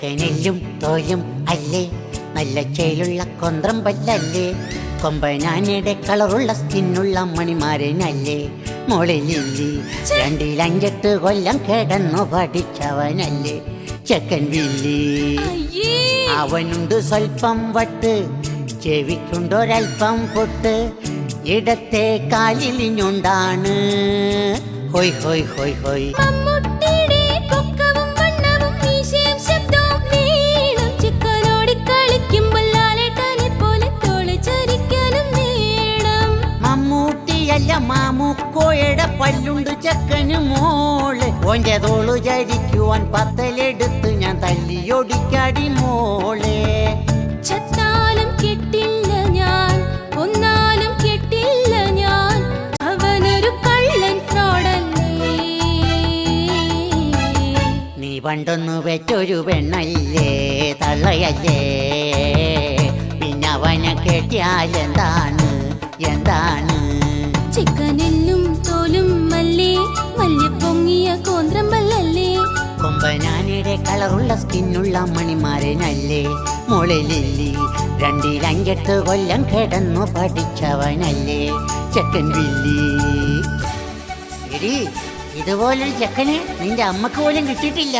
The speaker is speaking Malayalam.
ചെക്കനെല്ലും തോലും അല്ലേ, നല്ല ചേലുള്ള കൊന്ത്രം പല്ലല്ലേ, കൊമ്പനാനയുടെ കളറുള്ള സ്കിന്നുള്ള മണിമാരനല്ലേ, മോളിലില്ലി 2-5 കൊല്ലം കിടന്നു പഠിച്ചവനല്ലേ ചെക്കൻ വില്ലി. അവനുണ്ട് സ്വൽപ്പം വട്ട്, ചെവിക്കുണ്ടൊരൽപ്പം പൊട്ട്, ഇടത്തെ കാലിലിഞ്ഞുണ്ടാണ് ഹൊയ് ഹൊയ് ഹൊയ് ഹൊയ്. മമ്മൂട്ടിയല്ല മാമുക്കോയുടെ പല്ലുണ്ട് ചെക്കന് മോള്, ഓന്റെ തോളു ചരിക്കുവാൻ പത്തലെടുത്ത് ഞാൻ തല്ലിയൊടിക്കാടി മോളെ. ചത്താലും കെട്ടില്ല ഞാൻ, ഒന്നാലും കെട്ടില്ല ഞാൻ, അവനൊരു കള്ളൻ ഫ്രോഡല്ലേ. നീ പണ്ടൊന്നു വെച്ചൊരു പെണ്ണല്ലേ, തള്ളയല്ലേ, പിന്നവനെ കെട്ടിയാലെന്താണ് എന്താണ്? ചിക്കനെല്ലും തോലും അല്ലേ, വലിയ പൊങ്ങിയ കോന്ത്രമ്പല്ലല്ലേ, കൊമ്പനാനയുടെ കളറുള്ള സ്കിന്നുള്ള മണിമാരനല്ലേ, മുകളിലില്ലി 2-5 കൊല്ലം കിടന്നു പഠിച്ചവനല്ലേ ചെക്കൻ വില്ലി. എടി, ഇതുപോലൊരു ചെക്കന് നിന്റെ അമ്മക്ക് പോലും കിട്ടിയിട്ടില്ല.